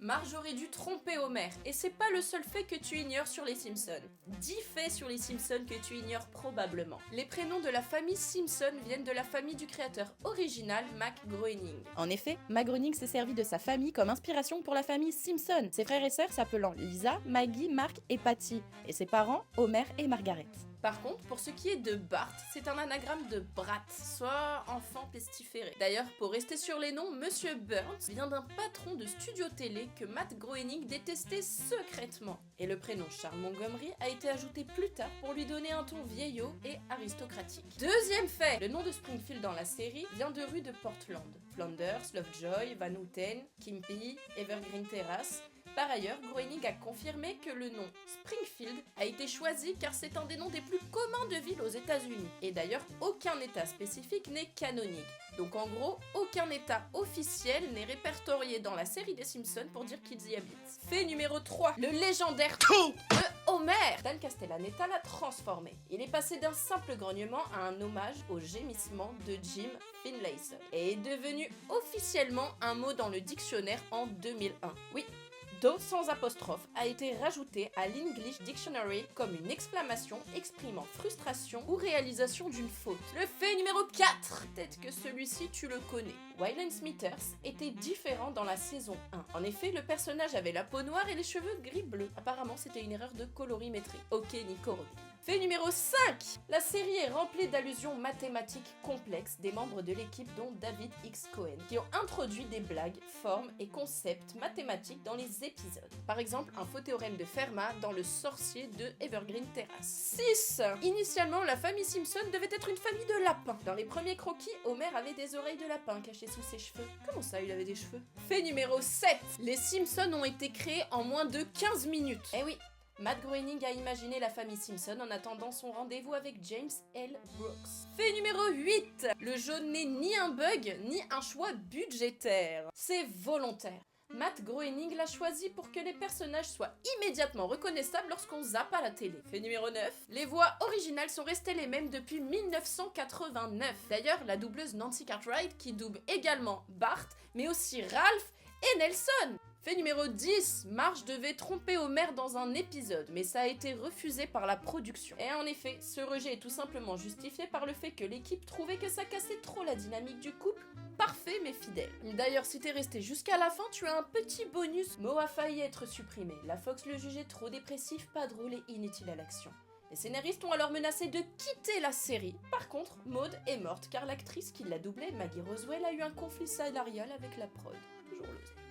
Marge aurait dû tromper Homer, et c'est pas le seul fait que tu ignores sur les Simpsons. 10 faits sur les Simpsons que tu ignores probablement. Les prénoms de la famille Simpson viennent de la famille du créateur original, Matt Groening. En effet, Matt Groening s'est servi de sa famille comme inspiration pour la famille Simpson, ses frères et sœurs s'appelant Lisa, Maggie, Mark et Patty, et ses parents Homer et Margaret. Par contre, pour ce qui est de Bart, c'est un anagramme de Brat, soit enfant pestiféré. D'ailleurs, pour rester sur les noms, Monsieur Burns vient d'un patron de studio télé que Matt Groening détestait secrètement. Et le prénom Charles Montgomery a été ajouté plus tard pour lui donner un ton vieillot et aristocratique. Deuxième fait, le nom de Springfield dans la série vient de rues de Portland. Flanders, Lovejoy, Van Houten, Kimpy, Evergreen Terrace. Par ailleurs, Groening a confirmé que le nom Springfield a été choisi car c'est un des noms des plus communs de villes aux États-Unis. Et d'ailleurs, aucun état spécifique n'est canonique. Donc en gros, aucun état officiel n'est répertorié dans la série des Simpsons pour dire qu'ils y habitent. Fait numéro 3, le légendaire de Homer. Dan Castellaneta l'a transformé. Il est passé d'un simple grognement à un hommage au gémissement de Jim Finlayson et est devenu officiellement un mot dans le dictionnaire en 2001. Oui, Do sans apostrophe a été rajouté à l'English Dictionary comme une exclamation exprimant frustration ou réalisation d'une faute. Le fait numéro 4, peut-être que celui-ci tu le connais. Wyland Smithers était différent dans la saison 1. En effet, le personnage avait la peau noire et les cheveux gris-bleu. Apparemment, c'était une erreur de colorimétrie. Ok, Nico Robin. Fait numéro 5, la série est remplie d'allusions mathématiques complexes des membres de l'équipe dont David X. Cohen, qui ont introduit des blagues, formes et concepts mathématiques dans les épisodes. Par exemple, un faux théorème de Fermat dans Le Sorcier de Evergreen Terrace. 6. Initialement, la famille Simpson devait être une famille de lapins. Dans les premiers croquis, Homer avait des oreilles de lapin cachées sous ses cheveux. Comment ça, il avait des cheveux? Fait numéro 7, les Simpsons ont été créés en moins de 15 minutes. Eh oui, Matt Groening a imaginé la famille Simpson en attendant son rendez-vous avec James L. Brooks. Fait numéro 8, le jeu n'est ni un bug, ni un choix budgétaire. C'est volontaire. Matt Groening l'a choisi pour que les personnages soient immédiatement reconnaissables lorsqu'on zappe à la télé. Fait numéro 9, les voix originales sont restées les mêmes depuis 1989. D'ailleurs, la doubleuse Nancy Cartwright qui double également Bart, mais aussi Ralph et Nelson. Fait numéro 10, Marge devait tromper Homer dans un épisode, mais ça a été refusé par la production. Et en effet, ce rejet est tout simplement justifié par le fait que l'équipe trouvait que ça cassait trop la dynamique du couple, parfait mais fidèle. D'ailleurs, si t'es resté jusqu'à la fin, tu as un petit bonus. Mo a failli être supprimé. La Fox le jugeait trop dépressif, pas drôle et inutile à l'action. Les scénaristes ont alors menacé de quitter la série. Par contre, Maud est morte car l'actrice qui l'a doublée, Maggie Roswell, a eu un conflit salarial avec la prod. Toujours le